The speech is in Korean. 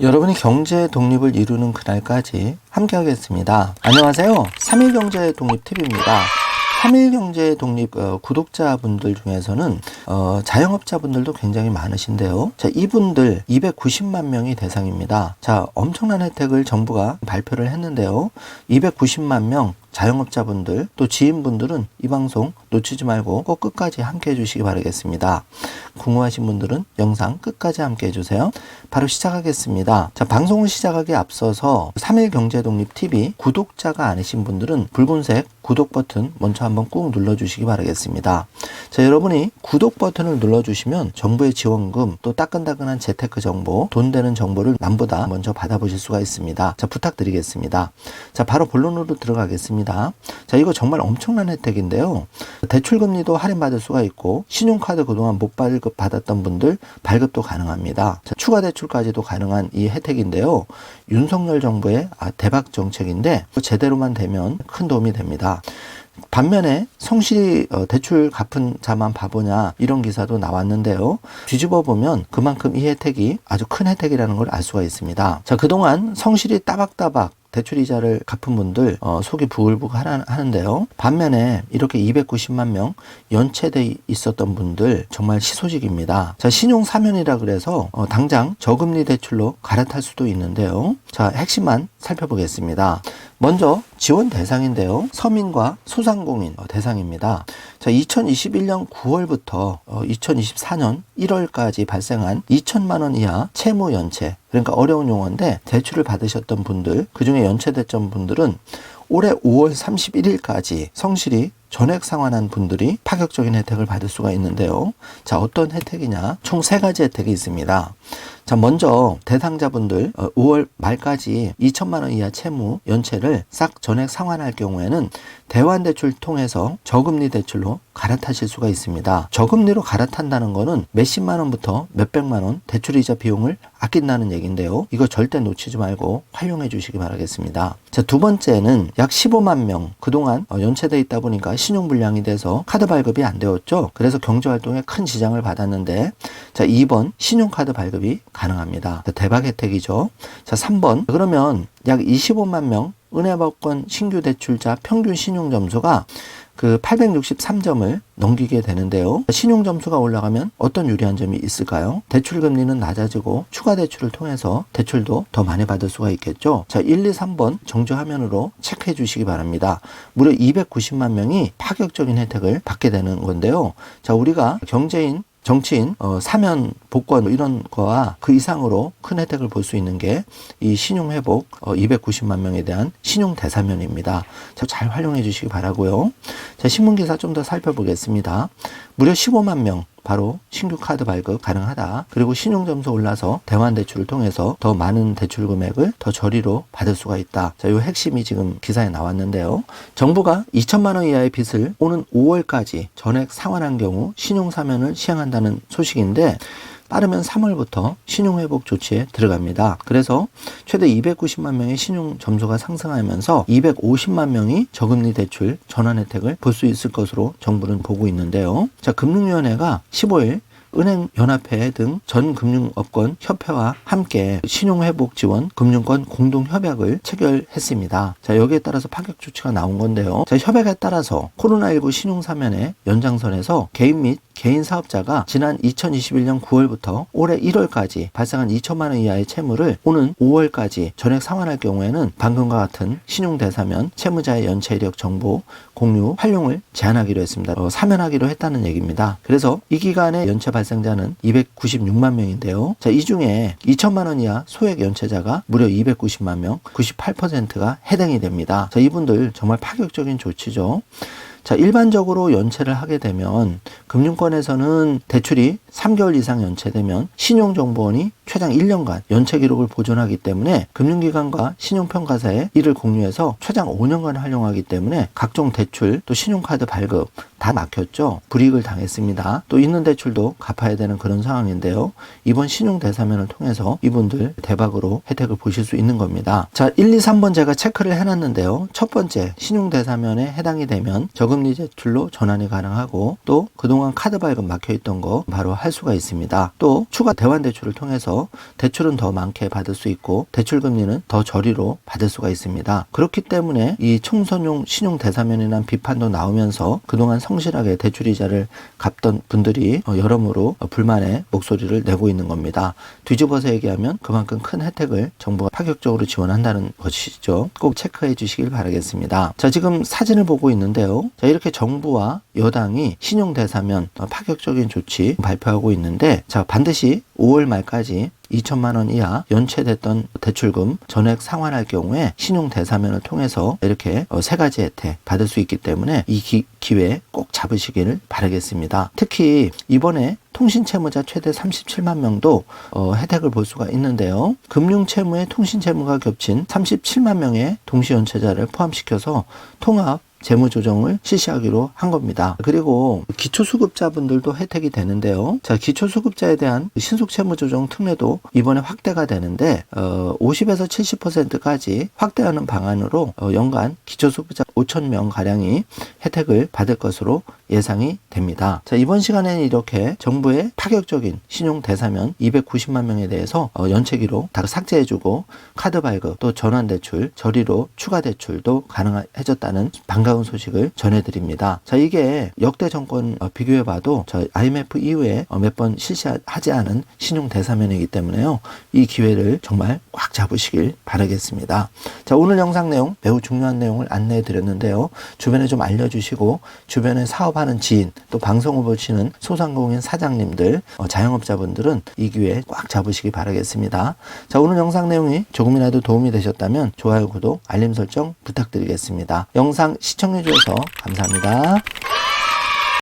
여러분이 경제 독립을 이루는 그날까지 함께 하겠습니다. 안녕하세요. 3일 경제 독립 팁입니다. 3일 경제 독립 구독자분들 중에서는 자영업자분들도 굉장히 많으신데요. 자, 이분들 290만 명이 대상입니다. 자, 엄청난 혜택을 정부가 발표를 했는데요. 290만 명 자영업자분들 또 지인분들은 이 방송 놓치지 말고 꼭 끝까지 함께 해주시기 바라겠습니다. 궁금하신 분들은 영상 끝까지 함께 해주세요. 바로 시작하겠습니다. 자, 방송을 시작하기에 앞서서 3일 경제독립 TV 구독자가 아니신 분들은 붉은색 구독 버튼 먼저 한번 꾹 눌러주시기 바라겠습니다. 자, 여러분이 구독 버튼을 눌러주시면 정부의 지원금 또 따끈따끈한 재테크 정보, 돈 되는 정보를 남보다 먼저 받아보실 수가 있습니다. 자, 부탁드리겠습니다. 자, 바로 본론으로 들어가겠습니다. 자, 이거 정말 엄청난 혜택인데요. 대출금리도 할인받을 수가 있고 신용카드 그동안 못 받았던 분들 발급도 가능합니다. 자, 추가 대출까지도 가능한 이 혜택인데요. 윤석열 정부의 대박 정책인데 제대로만 되면 큰 도움이 됩니다. 반면에 성실히 대출 갚은 자만 바보냐 이런 기사도 나왔는데요. 뒤집어 보면 그만큼 이 혜택이 아주 큰 혜택이라는 걸 알 수가 있습니다. 자, 그동안 성실히 따박따박 대출 이자를 갚은 분들 속이 부글부글 하는데요. 반면에 이렇게 290만 명 연체돼 있었던 분들 정말 희소식입니다. 자, 신용 사면이라 그래서 당장 저금리 대출로 갈아탈 수도 있는데요. 자, 핵심만 살펴보겠습니다. 먼저 지원 대상인데요. 서민과 소상공인 대상입니다. 자, 2021년 9월부터 2024년 1월까지 발생한 2천만 원 이하 채무 연체, 그러니까 어려운 용어인데 대출을 받으셨던 분들, 그중에 연체됐던 분들은 올해 5월 31일까지 성실히 전액 상환한 분들이 파격적인 혜택을 받을 수가 있는데요. 자, 어떤 혜택이냐? 총 3가지 혜택이 있습니다. 자, 먼저 대상자분들 5월 말까지 2천만 원 이하 채무 연체를 싹 전액 상환할 경우에는 대환대출 통해서 저금리 대출로 갈아타실 수가 있습니다. 저금리로 갈아탄다는 거는 몇십만 원부터 몇백만 원 대출이자 비용을 아낀다는 얘기인데요. 이거 절대 놓치지 말고 활용해 주시기 바라겠습니다. 자, 두 번째는 약 15만 명 그동안 연체돼 있다 보니까 신용불량이 돼서 카드 발급이 안 되었죠. 그래서 경제활동에 큰 지장을 받았는데 자, 2번 신용카드 발급이 가능합니다. 자, 대박 혜택이죠. 자, 3번 그러면 약 25만 명 은행법권 신규 대출자 평균 신용점수가 863점을 넘기게 되는데요. 신용점수가 올라가면 어떤 유리한 점이 있을까요? 대출금리는 낮아지고 추가 대출을 통해서 대출도 더 많이 받을 수가 있겠죠. 자, 1, 2, 3번 정주화면으로 체크해 주시기 바랍니다. 무려 290만 명이 파격적인 혜택을 받게 되는 건데요. 자, 우리가 경제인 정치인, 사면, 복권 이런 거와 그 이상으로 큰 혜택을 볼 수 있는 게 이 신용회복 290만 명에 대한 신용대사면입니다. 잘 활용해 주시기 바라고요. 자, 신문기사 좀 더 살펴보겠습니다. 무려 15만 명 바로 신규 카드 발급 가능하다. 그리고 신용점수 올라서 대환대출을 통해서 더 많은 대출 금액을 더 저리로 받을 수가 있다. 자, 이 핵심이 지금 기사에 나왔는데요. 정부가 2천만 원 이하의 빚을 오는 5월까지 전액 상환한 경우 신용사면을 시행한다는 소식인데 빠르면 3월부터 신용회복 조치에 들어갑니다. 그래서 최대 290만 명의 신용 점수가 상승하면서 250만 명이 저금리 대출 전환 혜택을 볼 수 있을 것으로 정부는 보고 있는데요. 자, 금융위원회가 15일 은행연합회 등 전 금융업권 협회와 함께 신용회복 지원 금융권 공동협약을 체결했습니다. 자, 여기에 따라서 파격 조치가 나온 건데요. 자, 협약에 따라서 코로나19 신용사면의 연장선에서 개인 및 개인 사업자가 지난 2021년 9월부터 올해 1월까지 발생한 2천만 원 이하의 채무를 오는 5월까지 전액 상환할 경우에는 방금과 같은 신용대사면 채무자의 연체 이력 정보 공유 활용을 제한하기로 했습니다. 사면하기로 했다는 얘기입니다. 그래서 이 기간에 연체 발생자는 296만 명인데요. 자, 이 중에 2천만 원 이하 소액 연체자가 무려 290만 명, 98%가 해당이 됩니다. 자, 이분들 정말 파격적인 조치죠. 자, 일반적으로 연체를 하게 되면 금융권에서는 대출이 3개월 이상 연체되면 신용정보원이 최장 1년간 연체 기록을 보존하기 때문에 금융기관과 신용평가사에 이를 공유해서 최장 5년간 활용하기 때문에 각종 대출 또 신용카드 발급 다 막혔죠. 불이익을 당했습니다. 또 있는 대출도 갚아야 되는 그런 상황인데요. 이번 신용대사면을 통해서 이분들 대박으로 혜택을 보실 수 있는 겁니다. 자, 1, 2, 3번 제가 체크를 해놨는데요. 첫 번째 신용대사면에 해당이 되면 저금리 대출로 전환이 가능하고 또 그동안 카드 발급 막혀있던 거 바로 할 수가 있습니다. 또 추가 대환 대출을 통해서 대출은 더 많게 받을 수 있고 대출 금리는 더 저리로 받을 수가 있습니다. 그렇기 때문에 이 총선용 신용 대사면이라는 비판도 나오면서 그동안 성실하게 대출 이자를 갚던 분들이 여러모로 불만의 목소리를 내고 있는 겁니다. 뒤집어서 얘기하면 그만큼 큰 혜택을 정부가 파격적으로 지원한다는 것이죠. 꼭 체크해 주시길 바라겠습니다. 자, 지금 사진을 보고 있는데요. 자, 이렇게 정부와 여당이 신용 대사면 파격적인 조치 발표하고 있는데, 자, 반드시 5월 말까지 2천만 원 이하 연체됐던 대출금 전액 상환할 경우에 신용 대사면을 통해서 이렇게 세 가지 혜택 받을 수 있기 때문에 이 기회 꼭 잡으시기를 바라겠습니다. 특히 이번에 통신채무자 최대 37만 명도 혜택을 볼 수가 있는데요. 금융채무에 통신채무가 겹친 37만 명의 동시연체자를 포함시켜서 통합 재무조정을 실시하기로 한 겁니다. 그리고 기초수급자분들도 혜택이 되는데요. 자, 기초수급자에 대한 신속채무조정 특례도 이번에 확대가 되는데 50에서 70%까지 확대하는 방안으로 연간 기초수급자 5천 명 가량이 혜택을 받을 것으로 예상이 됩니다. 자, 이번 시간에는 이렇게 정부의 파격적인 신용 대사면 290만 명에 대해서 연체 기록 다 삭제해주고 카드 발급 또 전환 대출 저리로 추가 대출도 가능해졌다는 반가운 소식을 전해드립니다. 자, 이게 역대 정권 비교해봐도 저 IMF 이후에 몇 번 실시하지 않은 신용 대사면이기 때문에요. 이 기회를 정말 꽉 잡으시길 바라겠습니다. 자, 오늘 영상 내용 매우 중요한 내용을 안내해 드렸는데요. 주변에 좀 알려주시고 주변에 사업하는 지인 또 방송을 보시는 소상공인 사장님들 자영업자분들은 이 기회 꽉 잡으시기 바라겠습니다. 자, 오늘 영상 내용이 조금이라도 도움이 되셨다면 좋아요, 구독, 알림 설정 부탁드리겠습니다. 영상 시청해 주셔서 감사합니다.